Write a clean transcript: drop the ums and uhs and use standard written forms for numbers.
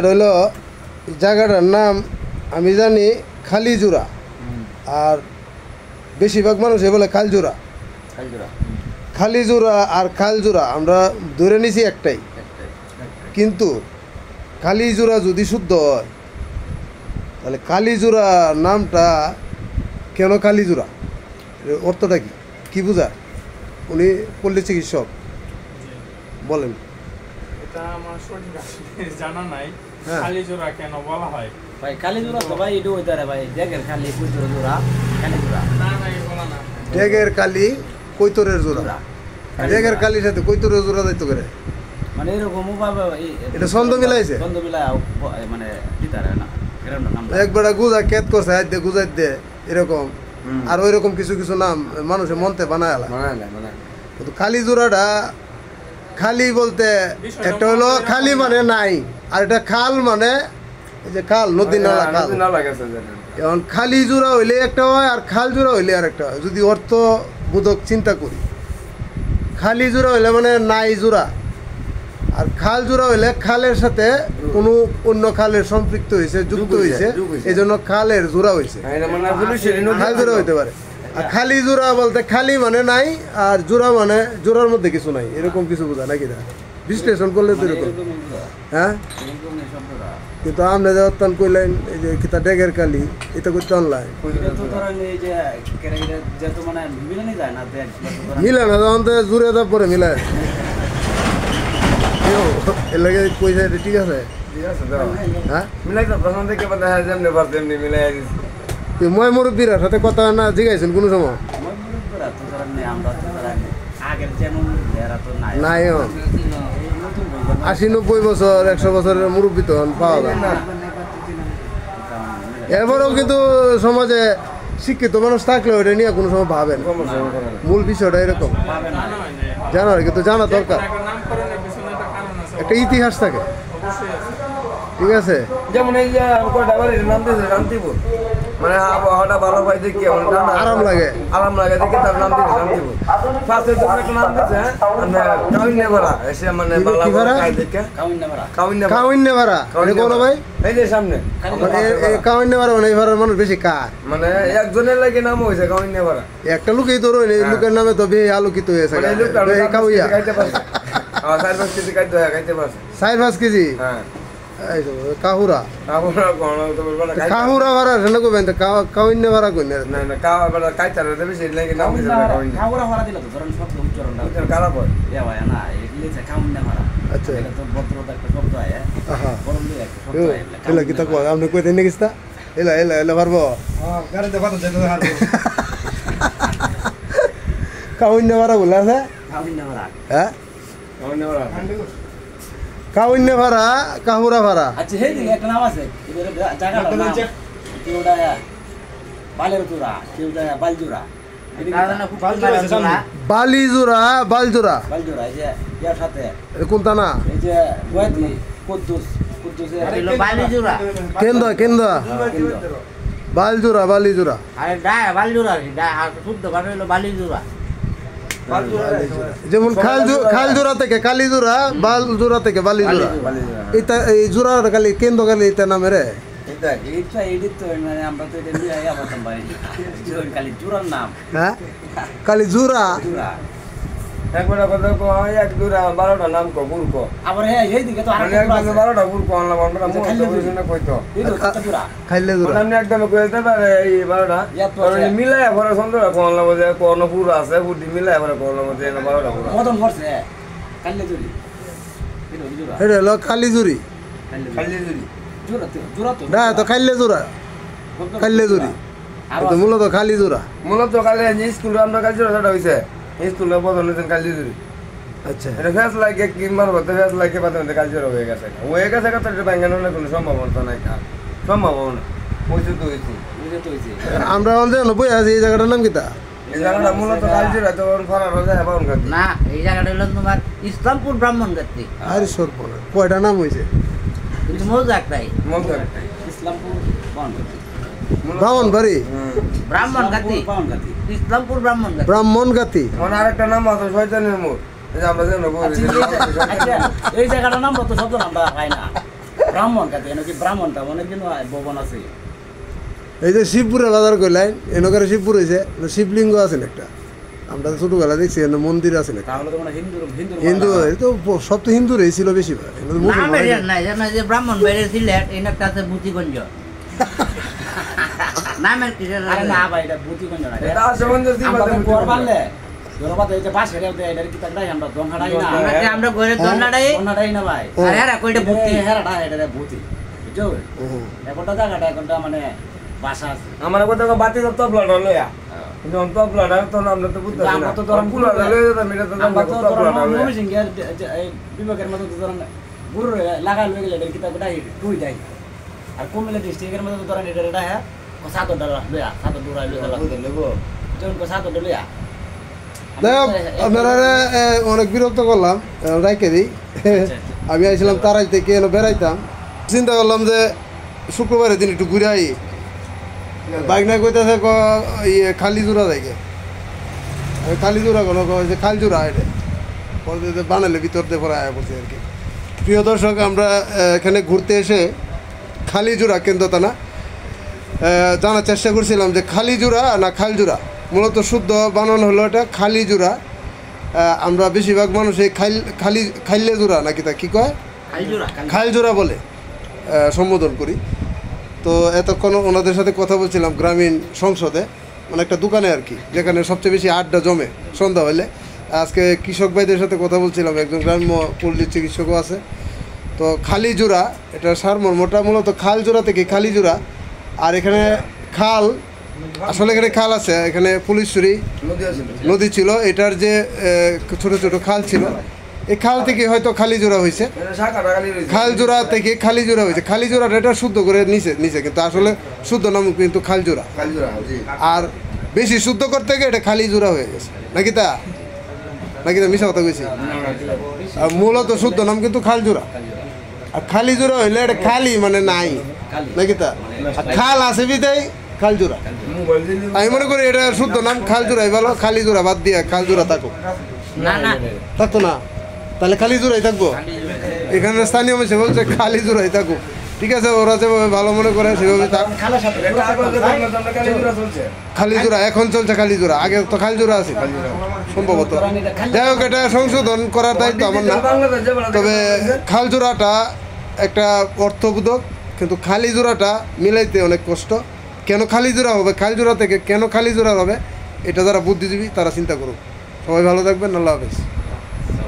হইল জায়গাটার নাম আমি জানি খালিজোড়া, আর বেশিরভাগ মানুষ বলে খালজোড়া। খালিজোড়া আর খালজোড়া আমরা ধরে নিছি একটাই, কিন্তু খালিজোড়া যদি শুদ্ধ হয় তাহলে কালীজোড়া নামটা কেন কালীজোড়া, অর্থটা কি কি বোঝায়? উনি পল্লী চিকিৎসক, বলেন। এটা আমার সঠিক জানা নাই কালীজোড়া কেন বলা হয়। ভাই কালীজোড়া তো ভাই এটা হইতা রে ভাই ডেগের খালি কইতরের জোড়া কালীজোড়া না না এই বলা না, ডেগের কালি কৈতরের জোড়া। ডেগের কালির সাথে কৈতরের জোড়া যাইতো করে, মানে এরকম ভাবে এটা ছন্দ মিলাইছে, ছন্দ মিলাই মানে দিতারে না এরকম নাম একবার গুজা কেত করছে হাত দিয়ে গুজাই দে এরকম, আর ওই রকম কিছু কিছু নাম মানুষের মনতে বানায় আলা। কিন্তু কালীজোড়াটা খালি বলতে একটা হলো খালি মানে নাই, আর এটা খাল মানে এই যে খাল, নদী নালা খাল। এখন খালি জোড়া হইলে একটা হয় আর খাল জোড়া হইলে আর একটা হয়। যদি অর্থ বোধক চিন্তা করি, খালি জোড়া হইলে মানে নাই জোড়া, আর খাল জোড়া হইলে খালের সাথে কোনো অন্য খালের সম্পৃক্ত হয়েছে, যুক্ত হয়েছে, এই জন্য খালের জোড়া হয়েছে, খাল জোড়া হইতে পারে। আর খালি জোড়া বলতে খালি মানে নাই, আর জোড়া মানে জোড়ার মধ্যে কিছু নাই, এরকম কিছু বোঝা নাকি? বিশ্লেষণ করলে তো এরকম, হ্যাঁ। কিন্তু আপনি যে অত্যান কইলেন এই যে কিতা ডেগের কালি, এটা করতে অনলাইন মিলে না, তখন তো জুড়ে দেওয়ার পরে মিলায় এর লাগে পয়সা ঠিক আছে, হ্যাঁ। মই মুরব্বীরা সাথে কথা না জিগাইছেন কোনো সময়? নাই 80-90 বছর 100 বছরের মুরব্বী তো পাওয়া যায় না। এরপরেও কিন্তু সমাজে শিক্ষিত মানুষ থাকলে ওইটা নিয়ে কোনো সময় ভাবেন, মূল বিষয়টা এরকম জানার, কিন্তু জানা দরকার, একটা ইতিহাস থাকে, ঠিক আছে। যেমন এই যে নাম দিয়েছে শান্তিপুর, মানে আবহাওয়াটা ভালো পাই দেখি আরাম লাগে, আরাম লাগে দেখে তার নাম দিয়েছে শান্তিপুর। ফার্স্টে যখন একটা নাম দিয়েছে কাউন্যভাড়া, এসে মানে কাউন্যভাড়া কোনো ভাই এই যে সামনে কাউন্যভাড়া, মানে এই ভাড়ার মানুষ বেশি কার, মানে একজনের লাগে নাম হয়েছে কাউন্যভাড়া। একটা লোকই তো রইল, এই লোকের নামে তো বেশি আলোকিত হয়েছে। 4-5 কেজি খাইতে পারছে, 4-5 কেজি। হ্যাঁ কাহুরা কাহুরা ভাড়া সেটা কবেন, কাউন্য ভাড়া কই না, না কাওয়া বেলা কাইতার বেশি লাগে নাম দিছে কাউন্য। কাউরা ভাড়া দিল তো ধরেন শব্দ উচ্চারণটা খারাপ হয় এ ভাই না এগুলিছে কাউন্য ভাড়া। আচ্ছা এটা তো ভদ্রতা একটা শব্দ আয়, হ্যাঁ বরং দিয়ে একটা শব্দ আয় এলা কি তা কই আপনি কই দেন গিস্তা এলা এলা এলা পারবো গাড়িতে বাতা যেতে হারবো কাউন্য ভাড়া বলে আছে, কাউন্য ভাড়া, হ্যাঁ কাউন্যভাড়া কাউন্য ভাড়া কাহুরা ভাড়া। আচ্ছা সেই দিকে একটা নাম আছে এবারে জায়গাটার নাম কেউটা বালেরজোড়া, কেউটা বালজোড়া, বালিজোড়া বালজোড়া বালজোড়া এই যে ইয়ার সাথে কোনটা না এই যে গোয়াতি কুদ্দুসের বালিজোড়া কেন্দ্র কেন্দ্র বালজোড়া বালিজোড়া, আরে ডায় বালিজোড়া শুদ্ধ ভাবে হলো বালিজোড়া। যেমন খালজোড়া থেকে কালীজোড়া, বালজোড়া থেকে বালিজোড়া, এটা এই জোড়ার কালি কেন্দ্র কালি এটা নামে রে। এইটা এডিট তো মানে আমরা তো এটা নিয়ে আয়া বলতাম পারি খালি জোড়ার নাম, হ্যাঁ কালীজোড়া। জোড়া একবার কথা কয় এক দুরা 12টা নাম কো ভুল কো, আবার হ্যাঁ এই দিকে তো মানে আরেকটা একদম 12টা ভুল কো আনলাম আমরা মোর তো বুঝিনা কইতো এই তো জোড়া খাইলে জোড়া মানে একদম কইতে পারে এই 12টা মানে মিলায় ভরে সুন্দর কো আনলাম যে কোন পুরো আছে বুদ্ধি মিলায় ভরে কো আনলাম যে 12টা পুরো মদন করছে কাল্লে জুড়ি এটা জোড়া, এটা হলো কালীজুরি, খালি যদি জোড়া তো জোড়া তো না তো খাইলে জোড়া, খাইলে জুরি তো মূলত খালি জোড়া। মূলত কালে যে স্কুলে আমরা কাজ যেটা হইছে স্কুলে বদল হইছে কালি যদি। আচ্ছা এটা ফেস লাগে কিংবা বলতে ফেস লাগে বাদে কাজ জোর হয়ে গেছে কথা এটা বাঙ্গানোর কোনো সম্ভাবনা নাই, সম্ভাবনা পৌঁছে তো হইছে বুঝে তো হইছে। আমরা অন্ধে বই আছি, এই জায়গাটার নাম কিতা? এই জায়গাটা মূলত কাজ জোর তো ফরার হয়ে যায় বাউন কাজ না এই জায়গাটা হলো তোমার ইসলামপুর ব্রাহ্মণগাতি, আরে সর্বনা কয়টা নাম হয়েছে? কিন্তু মজা একটাই মন ইসলামপুর বাউনগাতি, ব্রাহ্মণবাড়ি ব্রাহ্মণগাতি, বাউনগাতি ইসলামপুর ব্রাহ্মণগাতি। ব্রাহ্মণগাতি মনে আরেকটা নাম আছে শয়তানের মুখ, এই যে আমরা যেন আচ্ছা এই জায়গাটার নাম তো শব্দ আমরা পাই না, ব্রাহ্মণ কাছে নাকি ব্রাহ্মণটা মনে কিন্তু ভবন আছে এই যে শিবপুরের বাজার কইলেন এনকারে শিবপুর হয়েছে শিবলিঙ্গ আছেন একটা আমরা তো ছোটবেলা দেখছি এখানে মন্দির আছেন একটা তাহলে তো মানে হিন্দু এই তো সব তো হিন্দুরই ছিল বেশিরভাগ এখানে মুসলমান নামের নাই জানা যে ব্রাহ্মণ বাইরে সিলেট এই একটা আছে বুচিগঞ্জ নামের কি আরে না ভাই এটা বুতিগঞ্জ না এটা আশেপাশে দিবা আমরা দেন কোর বানলে জনবাদ এই যে পাশে রে এটা কি তাকড়াই আমরা দনহাড়াই না আমরা ঘরে দন্নাড়াই দনহাড়াই না ভাই আরে আরে কইটা বুতি হেরাটা এটা ভূতি বুঝছো এখনটা জায়গাটা এখনটা মানে ভাষা আছে আমার কথা বাতি তো তবলাটা লয়া কিন্তু তবলাটা তো আমরা তো বুঝতে আমরা না তো ধরুন পুলাটা লয়া যেতাম এটা তো আমরা তো তবলাটা ধরুন লয়া নবী সিং এর এই বিভাগের মধ্যে তো ধরুন গুরু লাগা লয়ে গেলে এটা কিতাবটা টুই দেয় আর কুমিল্লা ডিস্ট্রিক্টের মধ্যে তো ধরুন এটা হ্যাঁ সাত ডলার লয়া সাত ডলার লয়া জন কো সাত ডলার লয়া আপনারা অনেক বিরক্ত করলাম রাইকে দিই আমি আইছিলাম তারাই থেকে এলো বেড়াইতাম চিন্তা করলাম যে শুক্রবারের দিন একটু ঘুরে আই বাইক না কইতেছে ইয়ে খালিজোড়া দেখে খালিজোড়া কোনো যে খালজোড়া এটা বলতে বানালে ভিতর দিয়ে পরে আয়া পড়ছে আর কি প্রিয় দর্শক আমরা এখানে ঘুরতে এসে খালিজোড়া কেন্দ্রতা না জানার চেষ্টা করছিলাম যে খালিজোড়া না খালজোড়া মূলত শুদ্ধ বানানো হলো এটা খালিজোড়া আমরা বেশিরভাগ মানুষ এই খাইলে জোড়া নাকি তা কী কয় খালজোড়া বলে সম্বোধন করি তো এতক্ষণ ওনাদের সাথে কথা বলছিলাম গ্রামীণ সংসদে মানে একটা দোকানে আর কি যেখানে সবচেয়ে বেশি আড্ডা জমে সন্ধ্যা হলে আজকে কৃষক ভাইদের সাথে কথা বলছিলাম একজন গ্রাম্য পল্লী চিকিৎসকও আছে তো খালিজোড়া এটা সারমর্মটা মূলত খালজোড়া থেকে খালিজোড়া আর এখানে খাল আসলে এখানে খাল আছে এখানে ফুলেশ্বরী নদী ছিল এটার যে ছোট ছোট খাল ছিল এই খাল থেকে হয়তো খালিজোড়া হয়েছে খালজোড়া থেকে খালিজোড়া হয়েছে খালিজোড়াটা এটা শুদ্ধ করে নিচে কিন্তু আসলে শুদ্ধ নাম কিন্তু খালজোড়া আর বেশি শুদ্ধ করতে গিয়ে এটা খালিজোড়া হয়ে গেছে নাকি তা মিশা কথা কইছি আর মূলত শুদ্ধ নাম কিন্তু খালজোড়া আর খালিজোড়া হইলে এটা খালি মানে নাই নাকি তা খাল আছে বিদায় খালজোড়া আমি মনে করি এটা শুদ্ধ নাম খালজোড়াই ভালো খালিজোড়া বাদ দিয়ে খালজোড়া থাকুক থাকতো না তাহলে খালিজোড়াই থাকবো এখানে স্থানীয় মানুষ বলছে খালিজোড়াই থাকুক ঠিক আছে ওরা যেভাবে ভালো মনে করে সেভাবে থাক খালিজোড়া এখন চলছে খালিজোড়া আগে তো খালজোড়া আছে সম্ভবত যাই হোক এটা সংশোধন করার দায়িত্ব আমার না তবে খালজোড়াটা একটা অর্থবোধক কিন্তু খালিজোড়াটা মিলাইতে অনেক কষ্ট কেন খালিজোড়া হবে খালজোড়া থেকে কেন খালিজোড়া হবে এটা যারা বুদ্ধিজীবী তারা চিন্তা করুক সবাই ভালো থাকবেন আল্লাহ হাফেজ